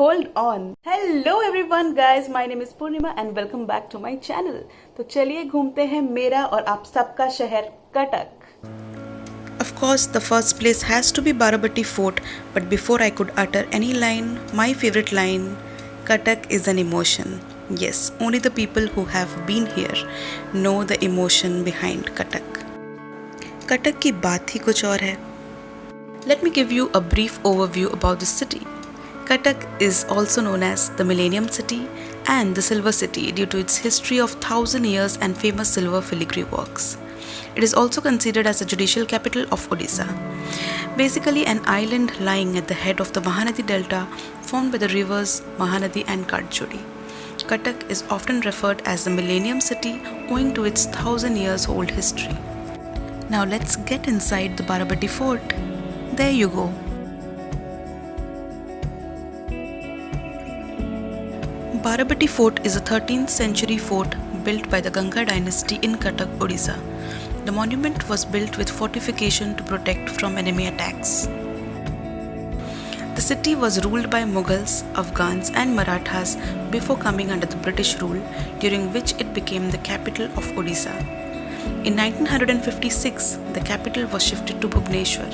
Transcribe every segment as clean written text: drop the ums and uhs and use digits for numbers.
hold on. Hello everyone guys, my name is Purnima and welcome back to my channel. तो चलिए घूमते हैं मेरा और आप सबका शहर Cuttack. Of course, the first place has to be Barabati Fort, but before I could utter any line, my favorite line, Cuttack is an emotion. Yes, only the people who have been here know the emotion behind Cuttack. Cuttack की बात ही कुछ और है. Let me give you a brief overview about the city. Cuttack is also known as the Millennium City and the Silver City due to its history of 1,000 years and famous silver filigree works. It is also considered as the judicial capital of Odisha. Basically an island lying at the head of the Mahanadi Delta formed by the rivers Mahanadi and Kadjuri. Cuttack is often referred as the Millennium City owing to its 1,000 years old history. Now let's get inside the Barabati Fort. There you go. Barabati Fort is a 13th century fort built by the Ganga dynasty in Cuttack, Odisha. The monument was built with fortification to protect from enemy attacks. The city was ruled by Mughals, Afghans and Marathas before coming under the British rule, during which it became the capital of Odisha. In 1956, the capital was shifted to Bhubaneswar.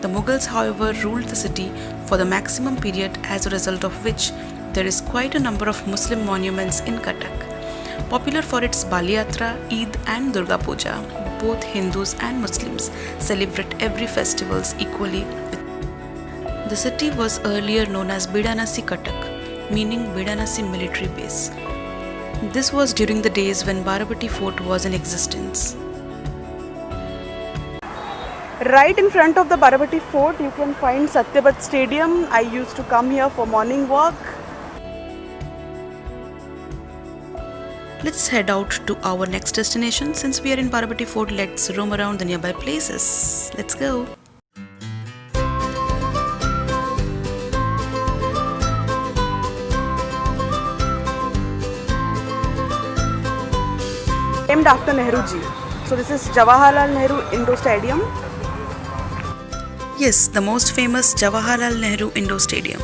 The Mughals, however, ruled the city for the maximum period, as a result of which there is quite a number of Muslim monuments in Cuttack. Popular for its Bali Yatra, Eid and Durga Puja, both Hindus and Muslims celebrate every festivals equally. The city was earlier known as Bidanasi Cuttack, meaning Bidanasi military base. This was during the days when Barabati Fort was in existence. Right in front of the Barabati Fort you can find Satyabat Stadium. I used to come here for morning walk. Let's head out to our next destination. Since we are in Barabati Fort, let's roam around the nearby places. Let's go. Named after Nehru ji. So this is Jawaharlal Nehru Indoor Stadium. Yes, the most famous Jawaharlal Nehru Indoor Stadium.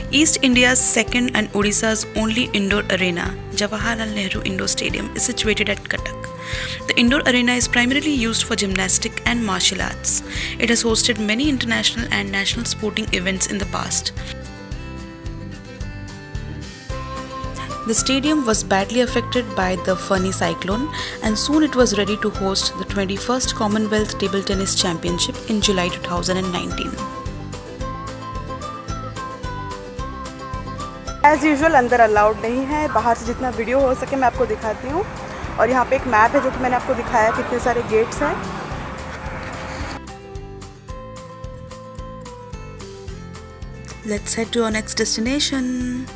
East India's second and Odisha's only indoor arena, Jawaharlal Nehru Indoor Stadium, is situated at Cuttack. The indoor arena is primarily used for gymnastic and martial arts. It has hosted many international and national sporting events in the past. The stadium was badly affected by the Fani cyclone and soon it was ready to host the 21st Commonwealth Table Tennis Championship in July 2019. As usual अंदर allowed नहीं है. बाहर से जितना video हो सके मैं आपको दिखाती हूँ. और यहाँ पे एक मैप है जो कि मैंने आपको दिखाया कितने सारे गेट्स हैं. Let's head to our next destination.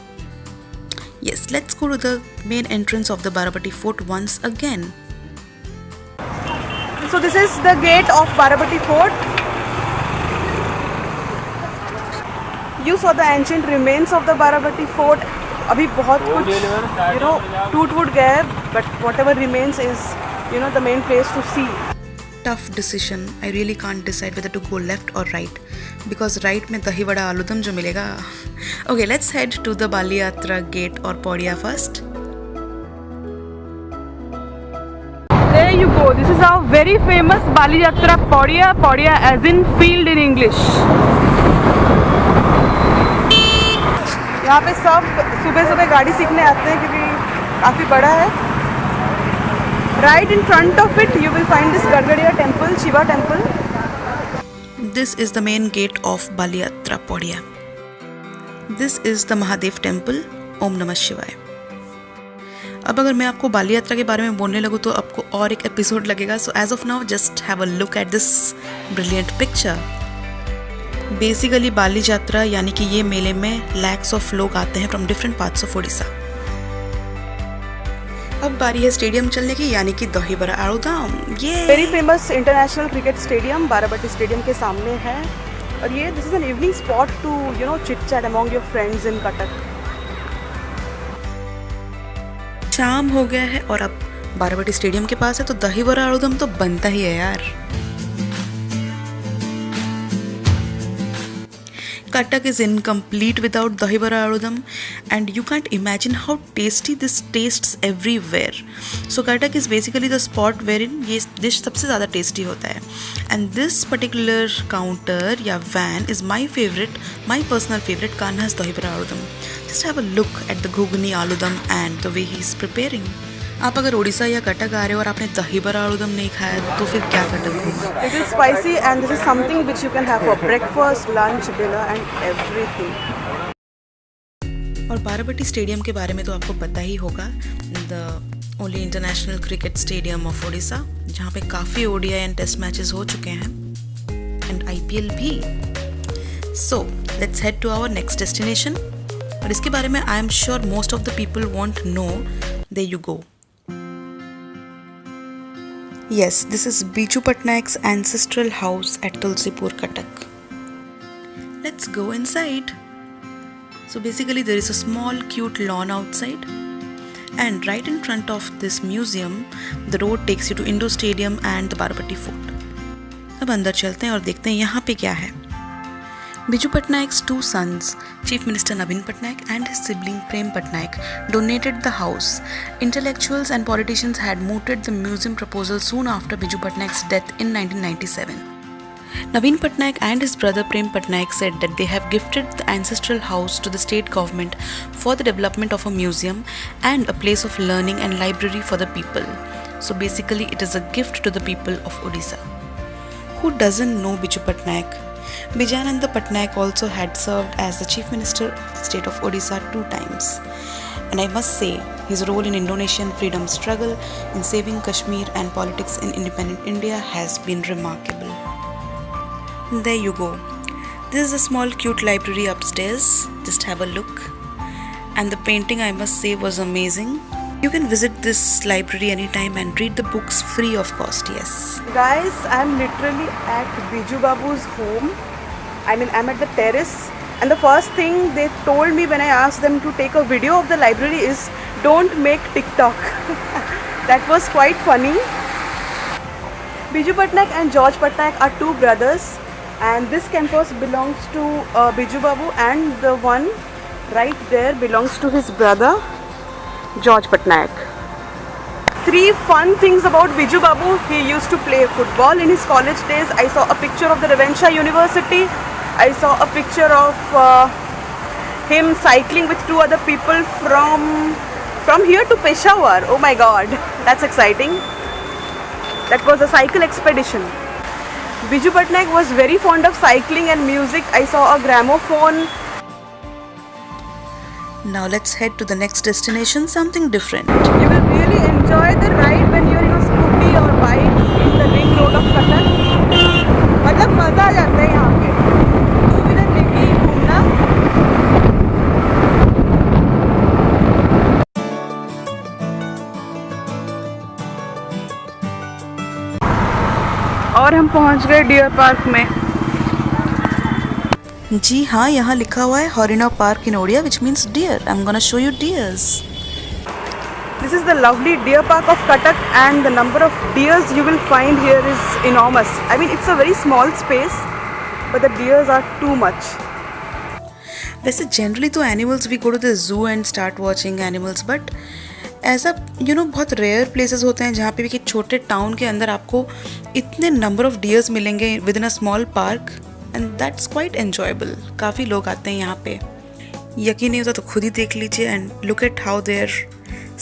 Yes, let's go to the main entrance of the Barabati Fort once again. So this is the gate of Barabati Fort. You saw the ancient remains of the Barabati Fort. अभी बहुत कुछ टूट फूट गया है, but whatever remains is the main place to see. Tough decision. I really can't decide whether to go left or right because right में दही वड़ा आलूदम जो मिलेगा. Okay, let's head to the Bali Yatra gate or Podia first. There you go. This is our very famous Bali Yatra Podia. Podia as in field in English. यहाँ पे सब सुबह सुबह गाड़ी सीखने आते हैं क्योंकि काफ़ी बड़ा है. Right in front of it you will find this Gargadia temple, Shiva temple. This is the main gate of Bali Yatra Podia. This is the Mahadev temple. Om Namah Shivaya. अब अगर मैं आपको बाली यात्रा के बारे में बोलने लगूँ तो आपको और एक एपिसोड लगेगा. So as of now just have a look at this brilliant picture. Basically बाली यात्रा यानी कि ये मेले में lakhs of लोग आते हैं from different parts of Odisha. अब बारी है स्टेडियम चलने की यानी कि दही बड़ा आलूदम. ये very famous international cricket stadium Barabati stadium के सामने है. और ये this is an evening spot to chit chat among your friends in Cuttack. शाम हो गया है और अब बाराबती स्टेडियम के पास है तो दही बड़ा आलूदम तो बनता ही है यार. Cuttack is incomplete without dahi vada aludam, and you can't imagine how tasty this tastes everywhere. So Cuttack is basically the spot wherein ये dish सबसे ज़्यादा tasty होता है. And this particular counter या van is my favorite, my personal favorite, Kanha's dahi vada aludam. Just have a look at the ghugni aludam and the way he's preparing. आप अगर उड़ीसा या कटक आ रहे हो और आपने दही बड़ा आलूदम नहीं खाया तो फिर क्या कटक होगा. This is spicy and this is something which you can have for breakfast, lunch, dinner and everything. और बाराबट्टी स्टेडियम के बारे में तो आपको पता ही होगा, the only international cricket stadium of Orissa, जहाँ पे काफ़ी ओडीआई एंड टेस्ट मैचेस हो चुके हैं एंड आईपीएल भी. So let's head to our next destination. और इसके बारे में I am sure most of the people want know. There you go. Yes, this is Biju Patnaik's ancestral house at Tulsipur, Cuttack. Let's go inside. So basically there is a small cute lawn outside, and right in front of this museum the road takes you to Indo Stadium and the Barapati Fort. अब अंदर चलते हैं और देखते हैं यहाँ पे क्या है. Biju Patnaik's two sons, Chief Minister Naveen Patnaik and his sibling Prem Patnaik, donated the house. Intellectuals and politicians had mooted the museum proposal soon after Biju Patnaik's death in 1997. Naveen Patnaik and his brother Prem Patnaik said that they have gifted the ancestral house to the state government for the development of a museum and a place of learning and library for the people. So basically it is a gift to the people of Odisha. Who doesn't know Biju Patnaik? Bijananda Patnaik also had served as the Chief Minister of the state of Odisha 2 times. And I must say, his role in Indonesian freedom struggle, in saving Kashmir and politics in independent India has been remarkable. There you go. This is a small cute library upstairs. Just have a look. And the painting, I must say, was amazing. You can visit this library anytime and read the books free of cost, yes. Guys, I'm literally at Biju Babu's home. I'm at the terrace, and the first thing they told me when I asked them to take a video of the library is don't make TikTok. That was quite funny. Biju Patnaik and George Patnaik are two brothers, and this campus belongs to Biju Babu, and the one right there belongs to his brother George Patnaik. 3 fun things about Biju Babu. He used to play football in his college days. I saw a picture of the Ravencha University. I saw a picture of him cycling with 2 other people from here to Peshawar. Oh my god, that's exciting. That was a cycle expedition. Biju Patnaik was very fond of cycling and music. I saw a gramophone. Now let's head to the next destination, something different. You will really enjoy the ride when you're in a scooty or bike in the ring road of Cuttack. मतलब मज़ा आ जाता है यहाँ पे two wheeler लेके घूमना. और हम पहुँच गए डियर पार्क में. जी हाँ, यहाँ लिखा हुआ है Harina park in Odia, which means deer. I'm gonna show you deers. This is the lovely deer park of Cuttack, and the number of deers you will find here is enormous. I mean, it's a very small space, but the deers are too much. वैसे generally तो animals we go to the zoo and start watching animals, but ऐसा बहुत rare places होते हैं जहाँ पे भी कि छोटे टाउन के अंदर आपको इतने नंबर ऑफ डियर्स मिलेंगे with in a small park, and that's quite enjoyable. काफ़ी लोग आते हैं यहाँ पे. यकीन नहीं होता तो खुद ही देख लीजिए and look at how they are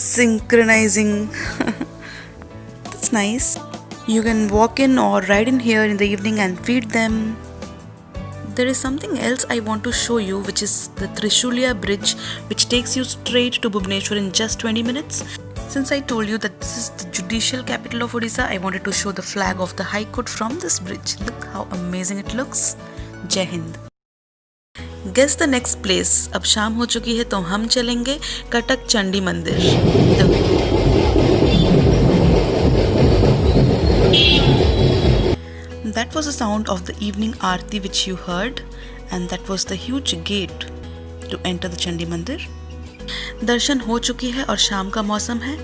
synchronizing. That's nice. You can walk in or ride in here in the evening and feed them. There is something else I want to show you, which is the Trishulia bridge, which takes you straight to Bhubaneswar in just 20 minutes. Since I told you that this is the judicial capital of Odisha, I wanted to show the flag of the High Court from this bridge. Look how amazing it looks. Jai Hind. Guess the next place. अब शाम हो चुकी है तो हम चलेंगे कटक चंडी मंदिर. That was the sound of the evening aarti which you heard, and that was the huge gate to enter the Chandi मंदिर. दर्शन हो चुकी है और शाम का मौसम है,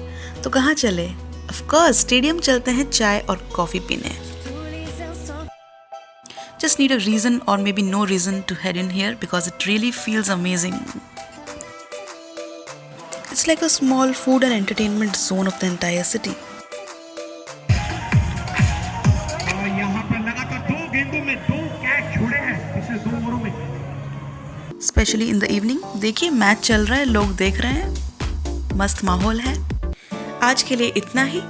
तो कहाँ चले? Of course, स्टेडियम चलते हैं चाय और कॉफ़ी पीने. Just need a reason or maybe no reason to head in here because it really feels amazing. It's like a small food and entertainment zone of the entire city. यहाँ पर लगातार 2 गेंदों में 2 कैच छुड़े हैं पिछले 2 ओवरों में. Specially in the evening. देखिए मैच चल रहा है, लोग देख रहे हैं, मस्त माहौल है. आज के लिए इतना ही.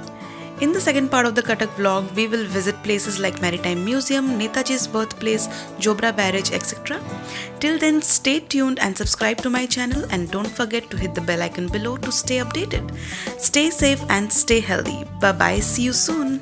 In the second part of the Cuttack vlog, we will visit places like Maritime Museum, Netaji's birthplace, Jobra Barrage, etc. Till then, stay tuned and subscribe to my channel, and don't forget to hit the bell icon below to stay updated. Stay safe and stay healthy. Bye bye. See you soon.